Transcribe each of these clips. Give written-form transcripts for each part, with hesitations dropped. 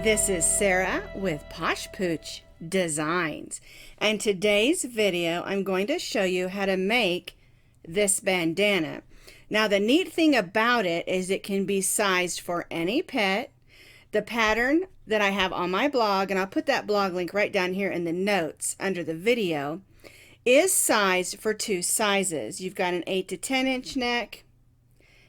This is Sara with Posh Pooch Designs, and today's video I'm going to show you how to make this bandana. Now the neat thing about it is it can be sized for any pet. The pattern that I have on my blog, and I'll put that blog link right down here in the notes under the video, is sized for two sizes. You've got an 8 to 10 inch neck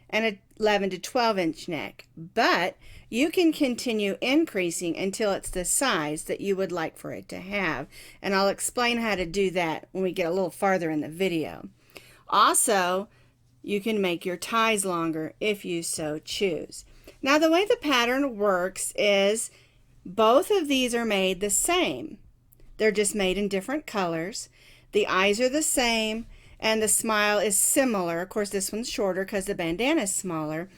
and an 11 to 12 inch neck, but you can continue increasing until it's the size that you would like for it to have, and I'll explain how to do that when we get a little farther in the video. Also, you can make your ties longer if you so choose. Now the way the pattern works is both of these are made the same. They're just made in different colors. The eyes are the same and the smile is similar. Of course this one's shorter because the bandana is smaller.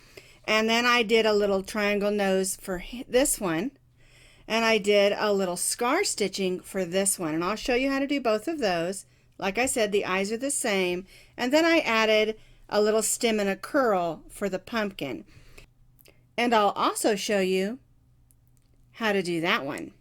And then I did a little triangle nose for this one, and I did a little scar stitching for this one, and I'll show you how to do both of those. Like I said, the eyes are the same, and then I added a little stem and a curl for the pumpkin, and I'll also show you how to do that one.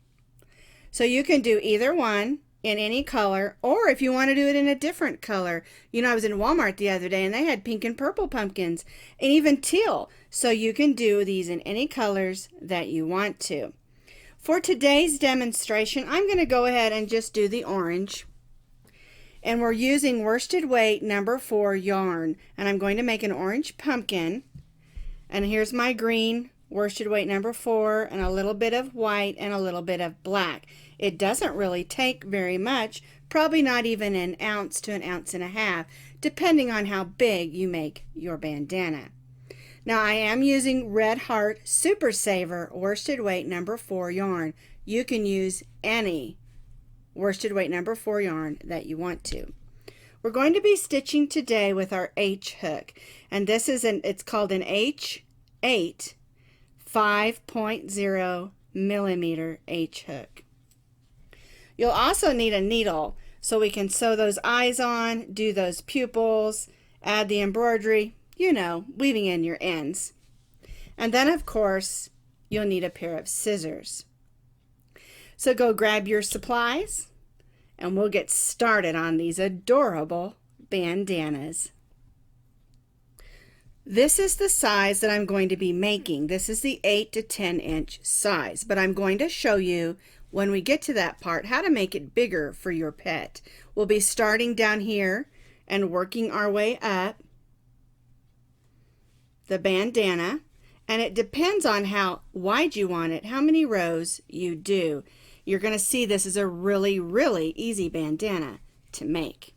So you can do either one in any color, or if you want to do it in a different color. You know, I was in Walmart the other day and they had pink and purple pumpkins and even teal. So you can do these in any colors that you want to. For today's demonstration, I'm going to go ahead and just do the orange. And we're using worsted weight number 4 yarn. And I'm going to make an orange pumpkin. And here's my green worsted weight number 4 and a little bit of white and a little bit of black. It doesn't really take very much, probably not even an ounce to an ounce and a half, depending on how big you make your bandana. Now I am using Red Heart Super Saver worsted weight number 4 yarn. You can use any worsted weight number 4 yarn that you want to. We're going to be stitching today with our H hook, and this is it's called an H8 5.0 millimeter H hook. You'll also need a needle so we can sew those eyes on, do those pupils, add the embroidery, you know, weaving in your ends. And then of course you'll need a pair of scissors. So go grab your supplies and we'll get started on these adorable bandanas. This is the size that I'm going to be making. This is the 8 to 10 inch size, but I'm going to show you when we get to that part how to make it bigger for your pet. We'll be starting down here and working our way up the bandana, and it depends on how wide you want it, how many rows you do. You're going to see this is a really easy bandana to make.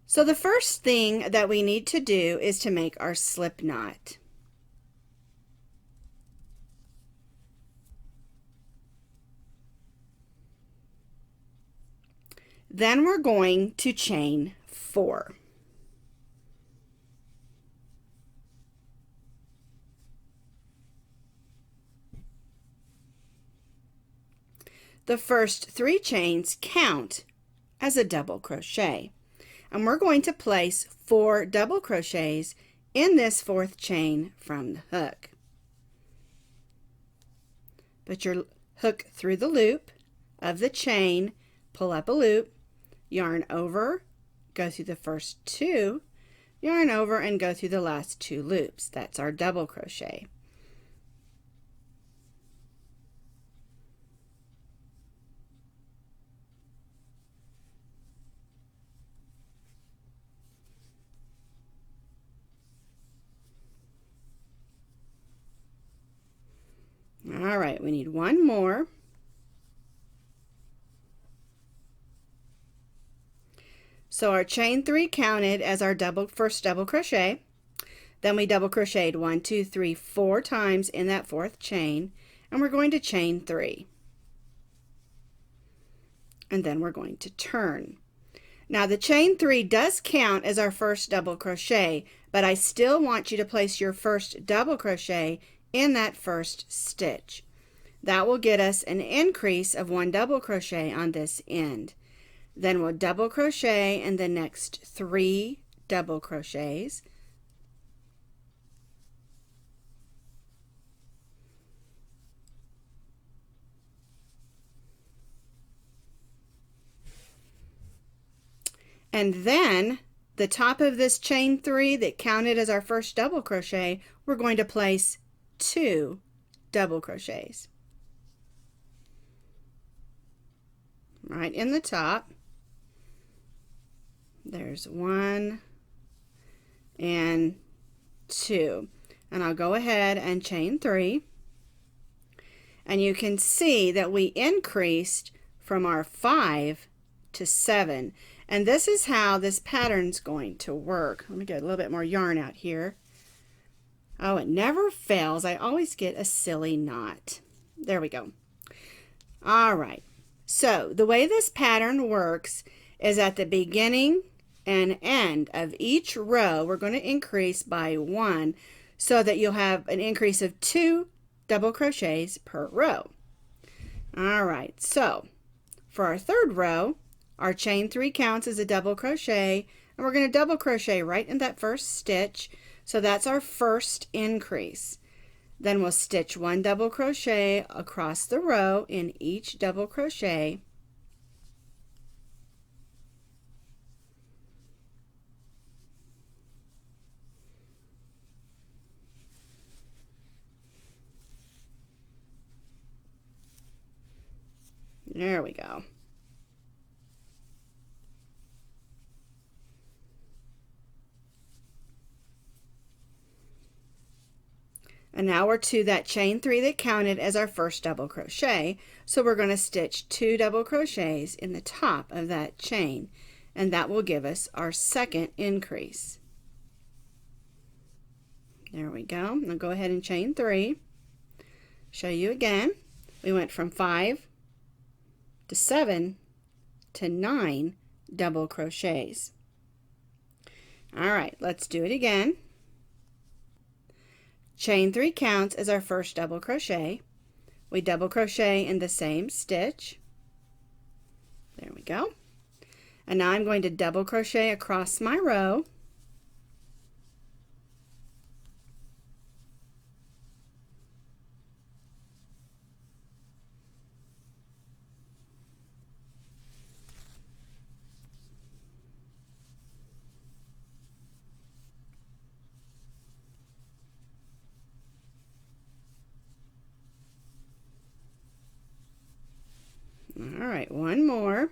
So the first thing that we need to do is to make our slip knot. Then we're going to chain 4. The first 3 chains count as a double crochet, and we're going to place 4 double crochets in this 4th chain from the hook. Put your hook through the loop of the chain, pull up a loop, yarn over, go through the first 2, yarn over and go through the last 2 loops. That's our double crochet. All right, we need one more. So our chain 3 counted as our first double crochet. Then we double crocheted 1, 2, 3, 4 times in that 4th chain, and we're going to chain 3. And then we're going to turn. Now the chain 3 does count as our first double crochet, but I still want you to place your first double crochet in that first stitch. That will get us an increase of 1 double crochet on this end. Then we'll double crochet in the next 3 double crochets, And then the top of this chain 3 that counted as our first double crochet, we're going to place 2 double crochets right in the top. There's 1 and 2, and I'll go ahead and chain 3, and you can see that we increased from our 5 to 7, and this is how this pattern's going to work. Let me get a little bit more yarn out here. Oh, it never fails. I always get a silly knot. There we go. All right, so the way this pattern works is at the beginning and end of each row, we're going to increase by 1 so that you'll have an increase of 2 double crochets per row. All right, so for our third row, our chain 3 counts as a double crochet, and we're going to double crochet right in that first stitch. So that's our first increase. Then we'll stitch 1 double crochet across the row in each double crochet. There we go. And now we're to that chain 3 that counted as our first double crochet. So we're going to stitch 2 double crochets in the top of that chain, and that will give us our second increase. There we go. Now go ahead and chain 3. Show you again. We went from 5 to 7 to 9 double crochets. All right, let's do it again. Chain 3 counts as our first double crochet. We double crochet in the same stitch. There we go. And now I'm going to double crochet across my row. All right, one more,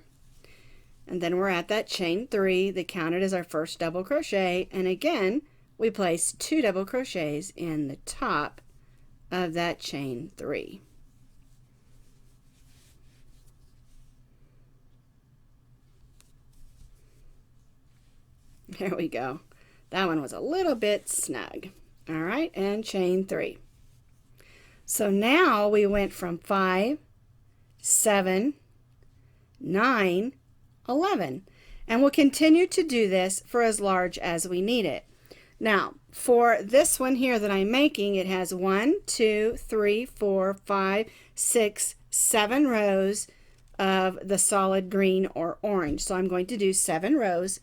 and then we're at that chain 3 that counted as our first double crochet, and again we place 2 double crochets in the top of that chain 3. There we go. That one was a little bit snug. All right, and chain 3. So now we went from 5, 7, 9, 11, and we'll continue to do this for as large as we need it. Now for this one here that I'm making, it has 1, 2, 3, 4, 5, 6, 7 rows of the solid green or orange. So I'm going to do 7 rows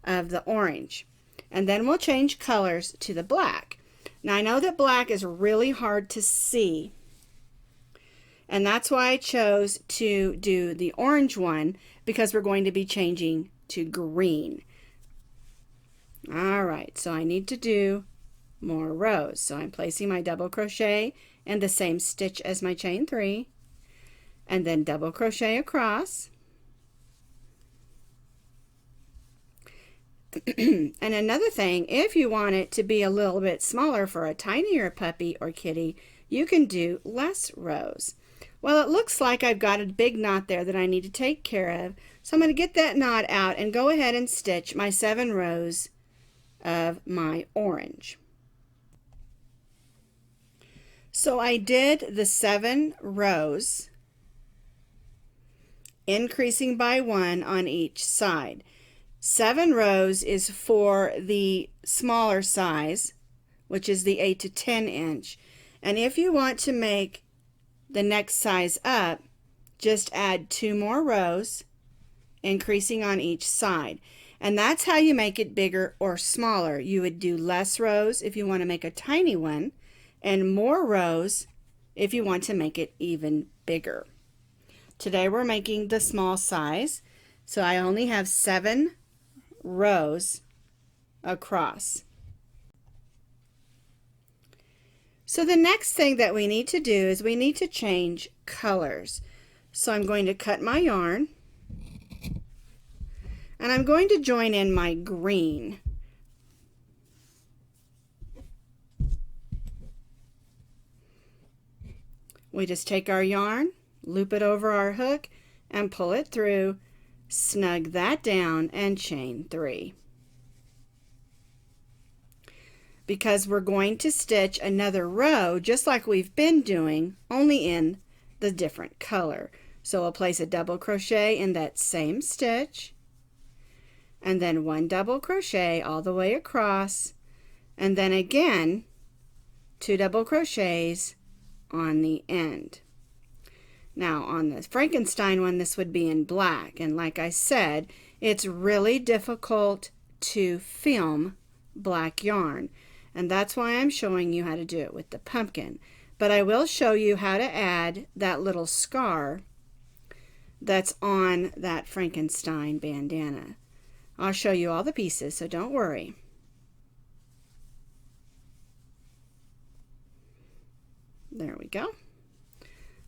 of the orange, and then we'll change colors to the black. Now I know that black is really hard to see, and that's why I chose to do the orange one, because we're going to be changing to green. All right, so I need to do more rows. So I'm placing my double crochet in the same stitch as my chain 3, and then double crochet across. And another thing, if you want it to be a little bit smaller for a tinier puppy or kitty, you can do less rows. Well, it looks like I've got a big knot there that I need to take care of. So I'm going to get that knot out and go ahead and stitch my 7 rows of my orange. So I did the 7 rows, increasing by 1 on each side. 7 rows is for the smaller size, which is the 8 to 10 inch. And if you want to make the next size up, just add 2 more rows, increasing on each side. And that's how you make it bigger or smaller. You would do less rows if you want to make a tiny one, and more rows if you want to make it even bigger. Today we're making the small size, so I only have 7 rows across. So the next thing that we need to do is we need to change colors. So I'm going to cut my yarn and I'm going to join in my green. We just take our yarn, loop it over our hook, and pull it through, snug that down, and chain 3. Because we're going to stitch another row just like we've been doing, only in the different color. So we'll place a double crochet in that same stitch, and then 1 double crochet all the way across, and then again 2 double crochets on the end. Now on the Frankenstein one, this would be in black, and like I said, it's really difficult to film black yarn, and that's why I'm showing you how to do it with the pumpkin. But I will show you how to add that little scar that's on that Frankenstein bandana. I'll show you all the pieces, so don't worry. There we go.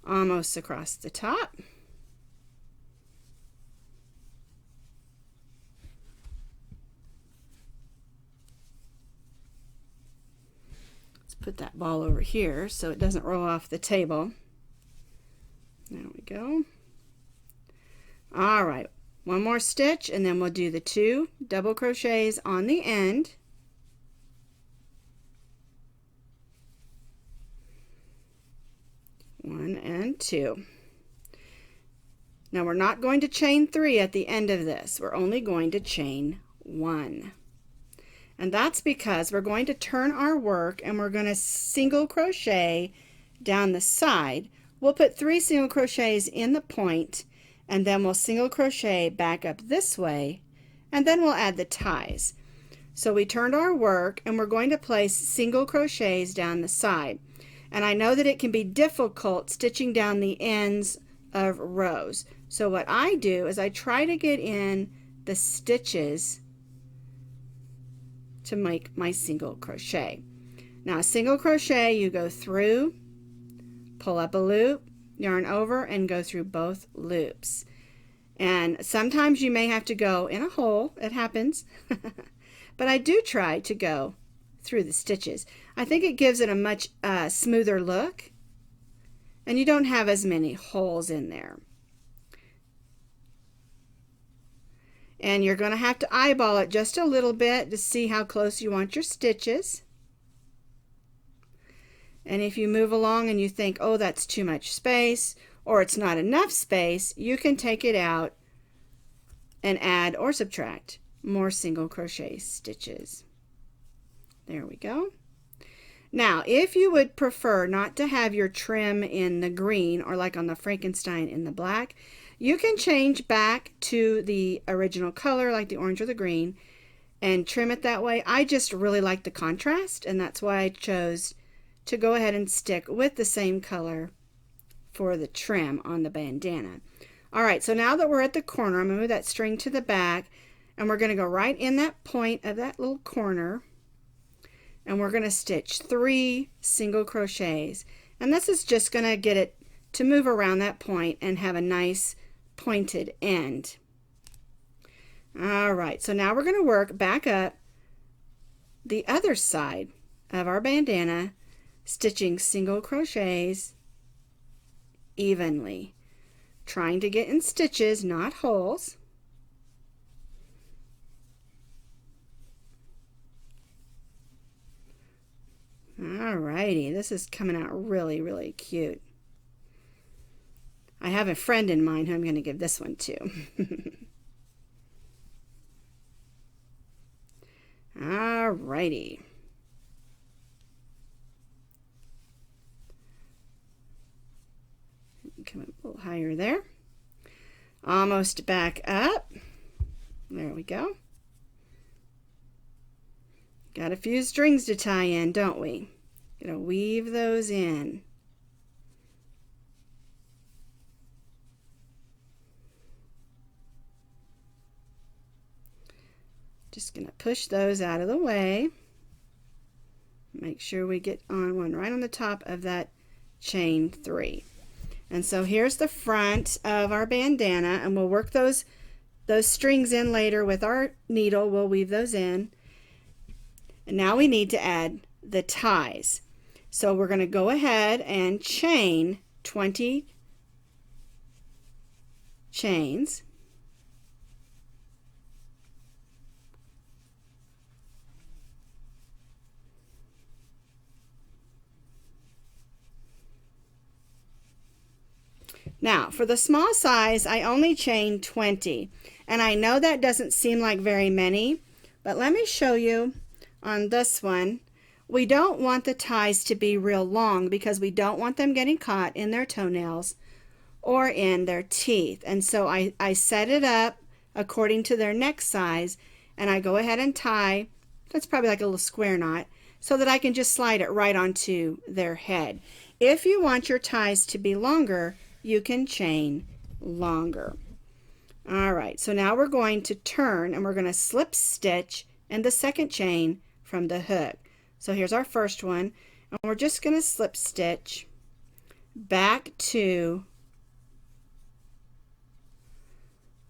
Almost across the top. Put that ball over here so it doesn't roll off the table. There we go. All right, one more stitch and then we'll do the 2 double crochets on the end. One and 2. Now we're not going to chain 3 at the end of this. We're only going to chain 1. And that's because we're going to turn our work and we're going to single crochet down the side. We'll put 3 single crochets in the point, and then we'll single crochet back up this way, and then we'll add the ties. So we turned our work and we're going to place single crochets down the side. And I know that it can be difficult stitching down the ends of rows. So what I do is I try to get in the stitches to make my single crochet. Now a single crochet, you go through, pull up a loop, yarn over, and go through both loops. And sometimes you may have to go in a hole, it happens, but I do try to go through the stitches. I think it gives it a much smoother look, and you don't have as many holes in there. And you're going to have to eyeball it just a little bit to see how close you want your stitches. And if you move along and you think, oh, that's too much space, or it's not enough space, you can take it out and add or subtract more single crochet stitches. There we go. Now, if you would prefer not to have your trim in the green, or like on the Frankenstein in the black, you can change back to the original color, like the orange or the green, and trim it that way. I just really like the contrast, and that's why I chose to go ahead and stick with the same color for the trim on the bandana. All right, so now that we're at the corner, I'm going to move that string to the back, and we're going to go right in that point of that little corner, and we're going to stitch 3 single crochets. And this is just going to get it to move around that point and have a nice pointed end. All right, so now we're going to work back up the other side of our bandana, stitching single crochets evenly, trying to get in stitches, not holes. Alrighty, this is coming out really, really cute. I have a friend in mind who I'm going to give this one to. Alrighty. Come a little higher there. Almost back up. There we go. Got a few strings to tie in, don't we? Gonna weave those in. Just going to push those out of the way. Make sure we get on one right on the top of that chain 3. And so here's the front of our bandana, and we'll work those strings in later with our needle. We'll weave those in. And now we need to add the ties. So we're going to go ahead and chain 20 chains. Now, for the small size, I only chained 20. And I know that doesn't seem like very many, but let me show you on this one. We don't want the ties to be real long because we don't want them getting caught in their toenails or in their teeth. And so I set it up according to their neck size, and I go ahead and tie, that's probably like a little square knot, so that I can just slide it right onto their head. If you want your ties to be longer, you can chain longer. All right, so now we're going to turn and we're going to slip stitch in the second chain from the hook. So here's our first one, and we're just going to slip stitch back to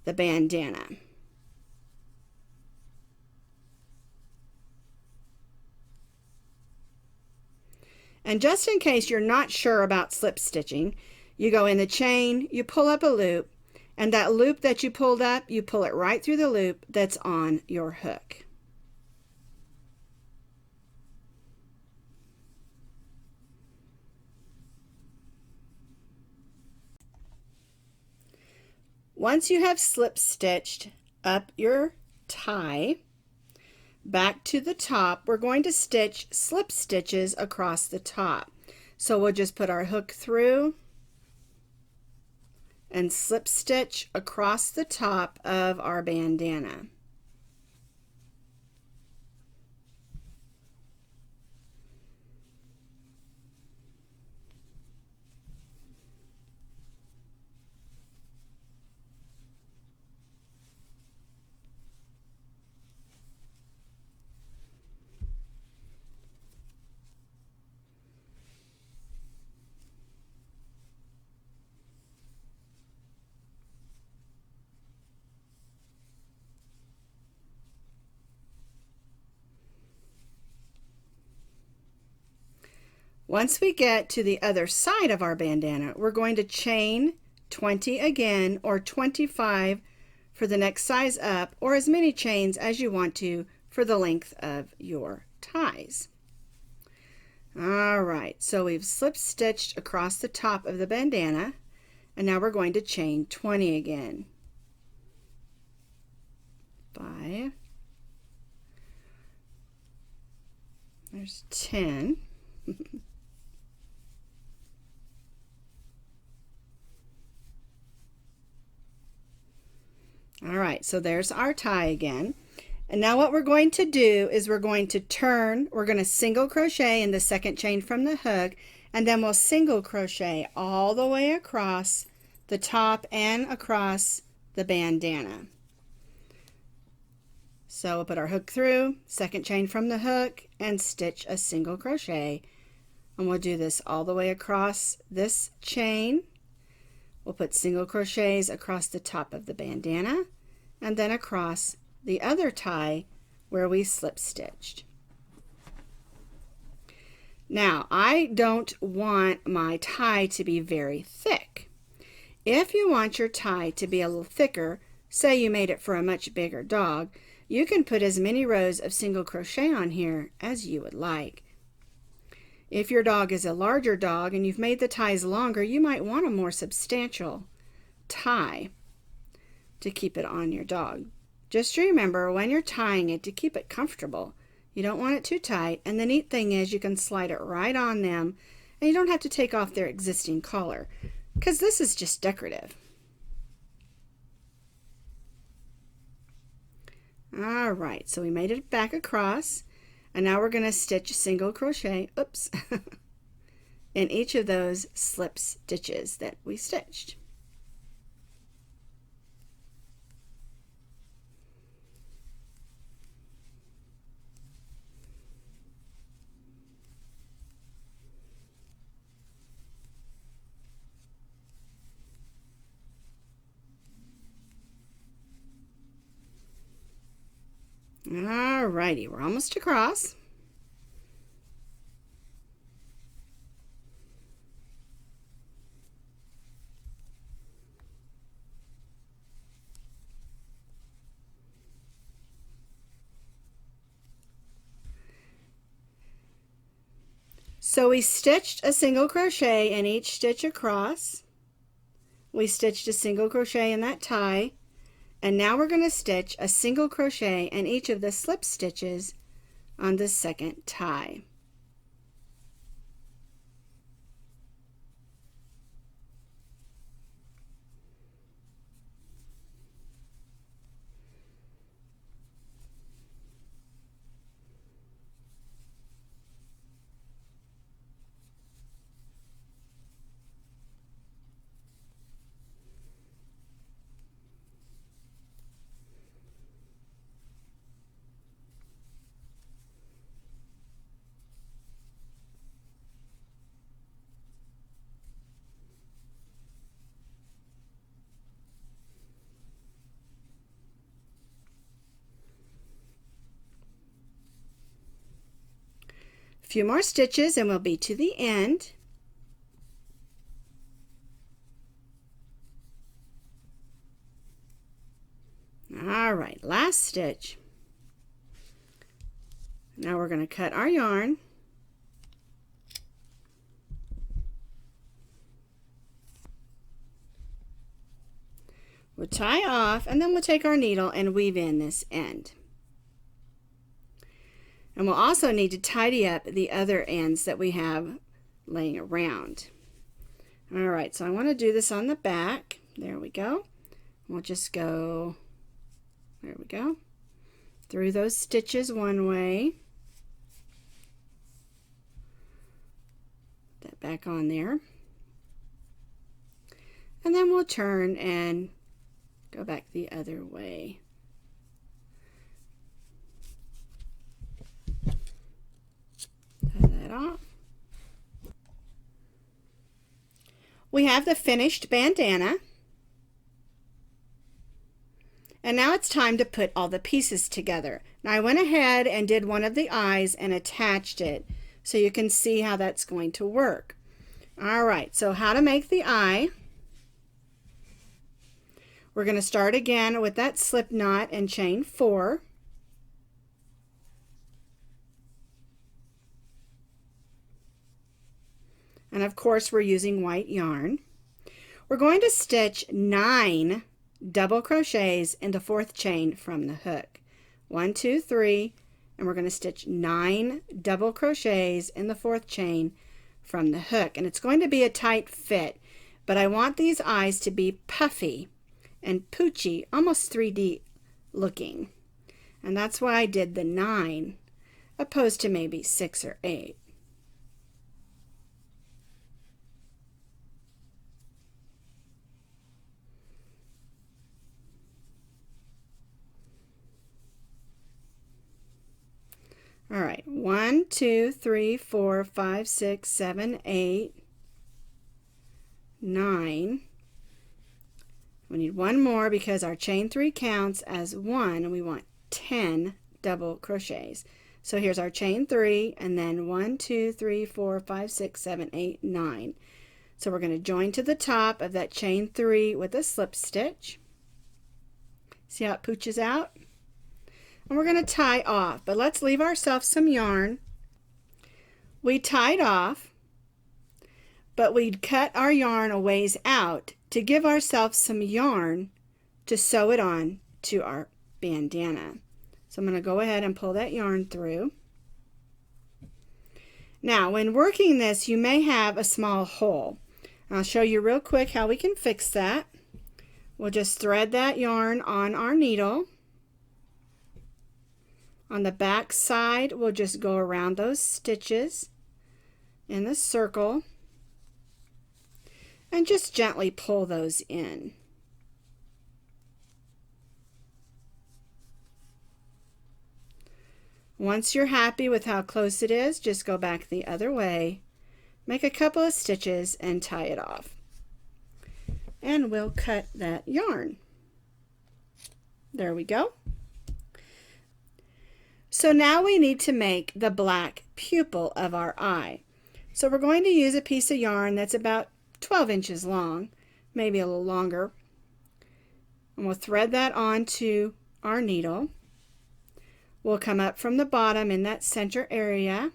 the bandana. And just in case you're not sure about slip stitching, you go in the chain, you pull up a loop, and that loop that you pulled up, you pull it right through the loop that's on your hook. Once you have slip stitched up your tie, back to the top, we're going to stitch slip stitches across the top. So we'll just put our hook through and slip stitch across the top of our bandana. Once we get to the other side of our bandana, we're going to chain 20 again, or 25 for the next size up, or as many chains as you want to for the length of your ties. All right, so we've slip stitched across the top of the bandana, and now we're going to chain 20 again. 5, there's 10. All right, so there's our tie again. And now what we're going to do is we're going to turn, we're going to single crochet in the second chain from the hook, and then we'll single crochet all the way across the top and across the bandana. So we'll put our hook through, second chain from the hook, and stitch a single crochet. And we'll do this all the way across this chain. We'll put single crochets across the top of the bandana and then across the other tie where we slip stitched. Now, I don't want my tie to be very thick. If you want your tie to be a little thicker, say you made it for a much bigger dog, you can put as many rows of single crochet on here as you would like. If your dog is a larger dog and you've made the ties longer, you might want a more substantial tie to keep it on your dog. Just remember when you're tying it to keep it comfortable. You don't want it too tight, and the neat thing is you can slide it right on them and you don't have to take off their existing collar because this is just decorative. All right, so we made it back across. And now we're going to stitch single crochet, oops, in each of those slip stitches that we stitched. Alrighty, we're almost across. So we stitched a single crochet in each stitch across. We stitched a single crochet in that tie, and now we're going to stitch a single crochet in each of the slip stitches on the second tie. A few more stitches and we'll be to the end. Alright, last stitch. Now we're going to cut our yarn. We'll tie off and then we'll take our needle and weave in this end. And we'll also need to tidy up the other ends that we have laying around. Alright, so I want to do this on the back. There we go. We'll just go, there we go, through those stitches one way. Put that back on there. And then we'll turn and go back the other way. Off. We have the finished bandana, and now it's time to put all the pieces together. Now I went ahead and did one of the eyes and attached it so you can see how that's going to work. Alright, so how to make the eye. We're going to start again with that slip knot and chain 4. And of course we're using white yarn. We're going to stitch 9 double crochets in the 4th chain from the hook. 1, 2, 3, and we're going to stitch 9 double crochets in the 4th chain from the hook. And it's going to be a tight fit, but I want these eyes to be puffy and poochy, almost 3D looking. And that's why I did the 9 opposed to maybe 6 or 8. All right, 1, 2, 3, 4, 5, 6, 7, 8, 9. We need one more because our chain 3 counts as 1 and we want 10 double crochets. So here's our chain 3 and then 1, 2, 3, 4, 5, 6, 7, 8, 9. So we're going to join to the top of that chain 3 with a slip stitch. See how it pooches out? And we're going to tie off, but let's leave ourselves some yarn. We tied off, but we'd cut our yarn a ways out to give ourselves some yarn to sew it on to our bandana. So I'm going to go ahead and pull that yarn through. Now, when working this, you may have a small hole. I'll show you real quick how we can fix that. We'll just thread that yarn on our needle. On the back side, we'll just go around those stitches in the circle and just gently pull those in. Once you're happy with how close it is, just go back the other way, make a couple of stitches and tie it off. And we'll cut that yarn. There we go. So now we need to make the black pupil of our eye. So we're going to use a piece of yarn that's about 12 inches long, maybe a little longer. And we'll thread that onto our needle. We'll come up from the bottom in that center area.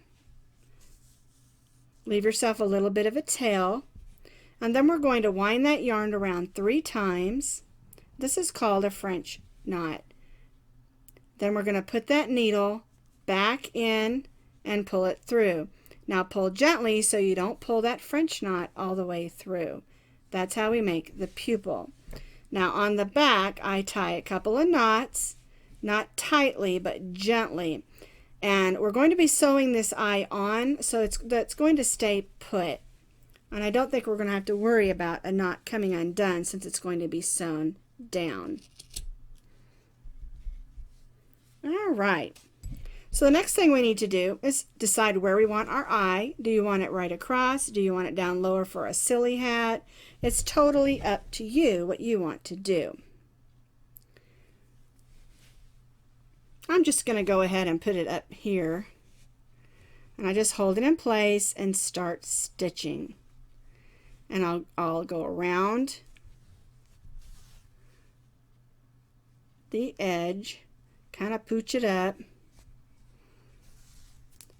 Leave yourself a little bit of a tail. And then we're going to wind that yarn around 3 times. This is called a French knot. Then we're going to put that needle back in and pull it through. Now pull gently so you don't pull that French knot all the way through. That's how we make the pupil. Now on the back I tie a couple of knots, not tightly but gently. And we're going to be sewing this eye on, so that's going to stay put. And I don't think we're going to have to worry about a knot coming undone since it's going to be sewn down. All right. So the next thing we need to do is decide where we want our eye. Do you want it right across? Do you want it down lower for a silly hat? It's totally up to you what you want to do. I'm just going to go ahead and put it up here. And I just hold it in place and start stitching. And I'll go around the edge, kind of pooch it up,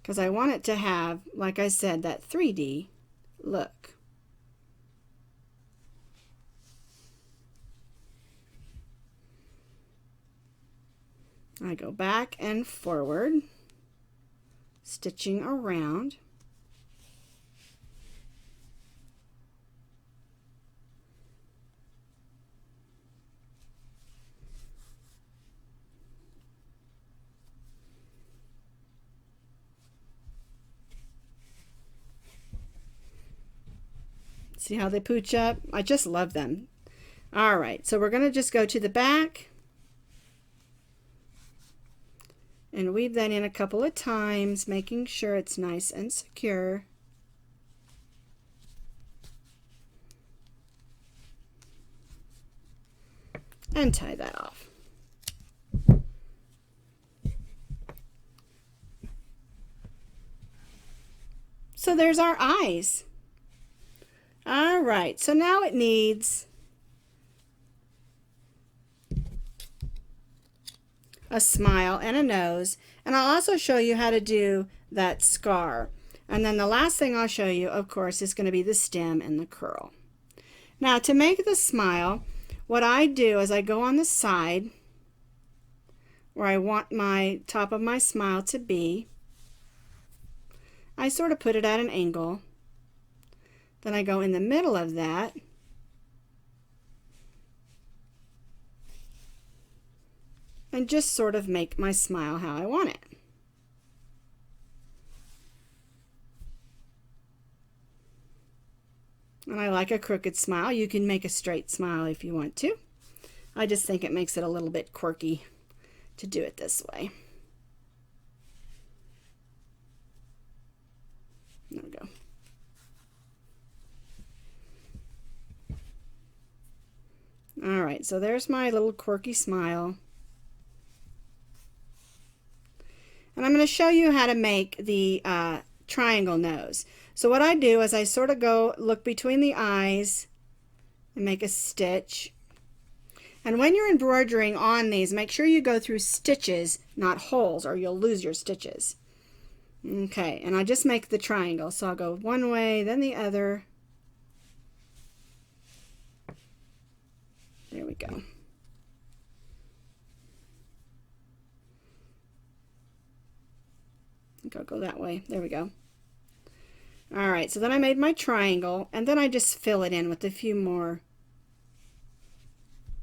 because I want it to have, like I said, that 3D look. I go back and forward, stitching around. See how they pooch up? I just love them. All right, so we're going to just go to the back and weave that in a couple of times, making sure it's nice and secure. And tie that off. So there's our eyes. All right, so now it needs a smile and a nose, and I'll also show you how to do that scar. And then the last thing I'll show you, of course, is going to be the stem and the curl. Now to make the smile, what I do is I go on the side where I want my top of my smile to be. I sort of put it at an angle. Then I go in the middle of that and just sort of make my smile how I want it. And I like a crooked smile. You can make a straight smile if you want to. I just think it makes it a little bit quirky to do it this way. There we go. All right, so there's my little quirky smile. And I'm going to show you how to make the triangle nose. So what I do is I sort of go look between the eyes and make a stitch. And when you're embroidering on these, make sure you go through stitches, not holes, or you'll lose your stitches. Okay, and I just make the triangle. So I'll go one way, then the other. There we go. I think I'll go that way. There we go. All right, so then I made my triangle, and then I just fill it in with a few more.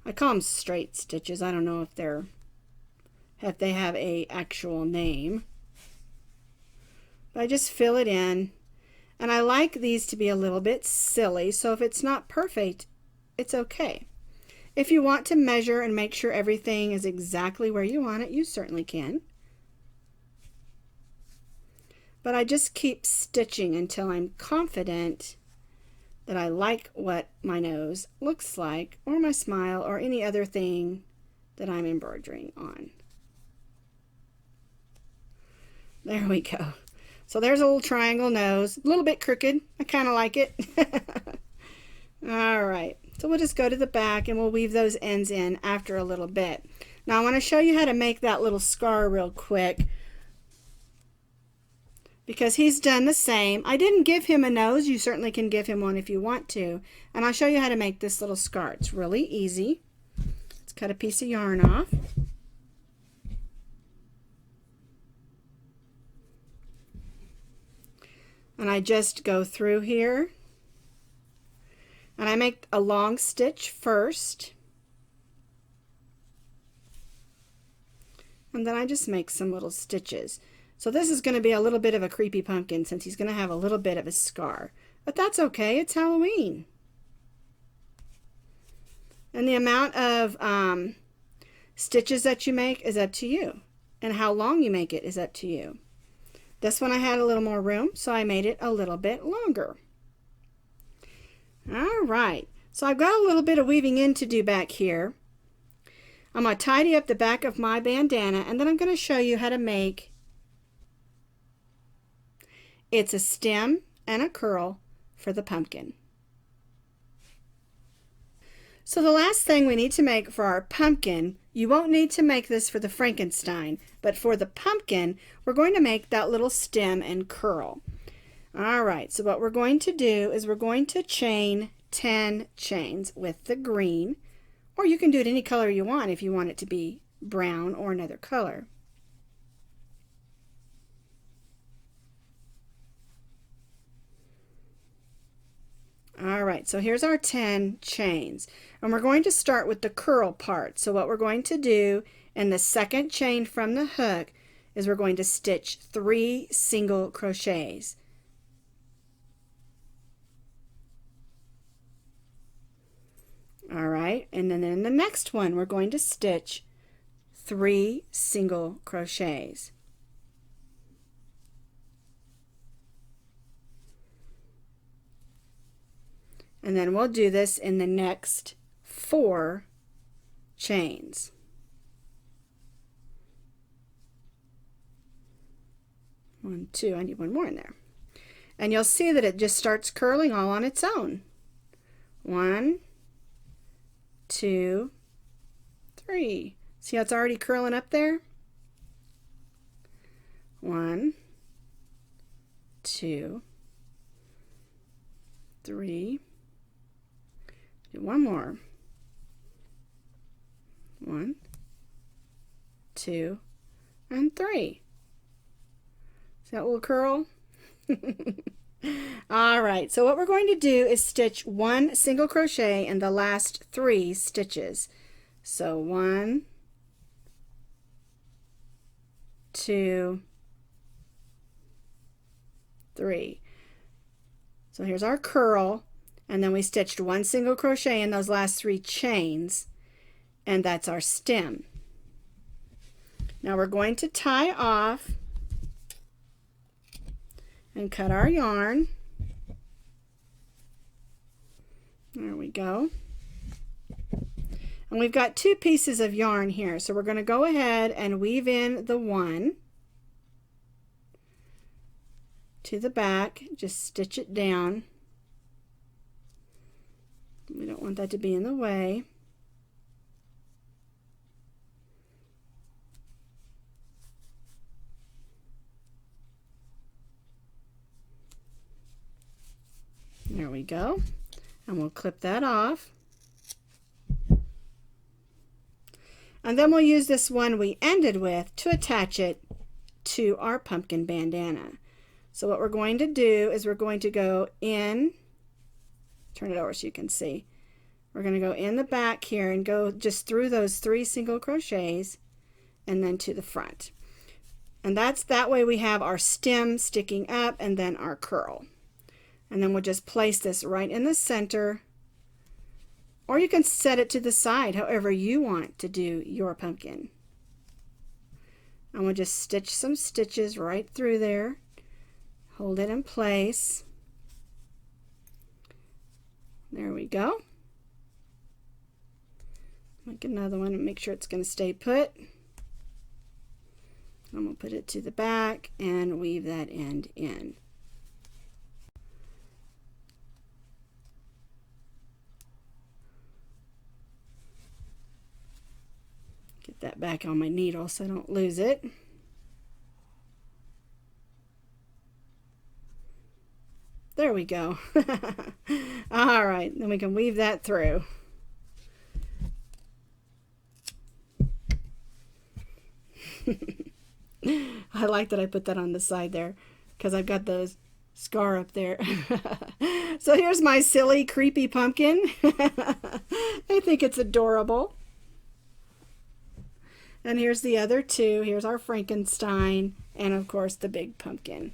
I call them straight stitches. I don't know if they have a actual name. But I just fill it in, and I like these to be a little bit silly, so if it's not perfect, it's okay. If you want to measure and make sure everything is exactly where you want it, you certainly can. But I just keep stitching until I'm confident that I like what my nose looks like, or my smile, or any other thing that I'm embroidering on. There we go. So there's a little triangle nose, a little bit crooked. I kind of like it. All right, so we'll just go to the back and we'll weave those ends in after a little bit. Now I want to show you how to make that little scar real quick, because he's done the same. I didn't give him a nose. You certainly can give him one if you want to. And I'll show you how to make this little scar. It's really easy. Let's cut a piece of yarn off. And I just go through here. And I make a long stitch first. And then I just make some little stitches. So this is going to be a little bit of a creepy pumpkin since he's going to have a little bit of a scar. But that's okay, it's Halloween. And the amount of stitches that you make is up to you. And how long you make it is up to you. This one I had a little more room, so I made it a little bit longer. All right, so I've got a little bit of weaving in to do back here. I'm going to tidy up the back of my bandana, and then I'm going to show you how to make it's a stem and a curl for the pumpkin. So the last thing we need to make for our pumpkin, you won't need to make this for the Frankenstein, but for the pumpkin, we're going to make that little stem and curl. All right, so what we're going to do is we're going to chain 10 chains with the green, or you can do it any color you want if you want it to be brown or another color. All right, so here's our 10 chains, and we're going to start with the curl part. So what we're going to do in the second chain from the hook is we're going to stitch 3 single crochets. All right, and then in the next one we're going to stitch 3 single crochets. And then we'll do this in the next 4 chains. One, two, I need one more in there. And you'll see that it just starts curling all on its own. 1, 2, 3. See how it's already curling up there? 1, 2, 3. Do one more. 1, 2, and 3. See that little curl? All right, so what we're going to do is stitch 1 single crochet in the last 3 stitches. So 1, 2, 3. So here's our curl, and then we stitched 1 single crochet in those last 3 chains, and that's our stem. Now we're going to tie off and cut our yarn. There we go. And we've got 2 pieces of yarn here, so we're going to go ahead and weave in the one to the back. Just stitch it down. We don't want that to be in the way. There we go. And we'll clip that off. And then we'll use this one we ended with to attach it to our pumpkin bandana. So what we're going to do is we're going to go in, turn it over so you can see. We're going to go in the back here and go just through those 3 single crochets and then to the front. And that way we have our stem sticking up and then our curl. And then we'll just place this right in the center, or you can set it to the side however you want to do your pumpkin. And we'll just stitch some stitches right through there, hold it in place. There we go. Make another one and make sure it's going to stay put. I'm going to put it to the back and weave that end in. Get that back on my needle so I don't lose it. There we go. All right, then we can weave that through. I like that I put that on the side there because I've got those scar up there. So here's my silly, creepy pumpkin. I think it's adorable. And here's the other two. Here's our Frankenstein and, of course, the big pumpkin.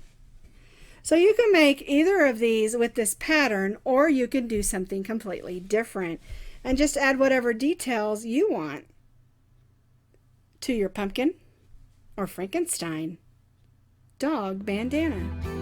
So you can make either of these with this pattern, or you can do something completely different and just add whatever details you want to your pumpkin or Frankenstein dog bandana.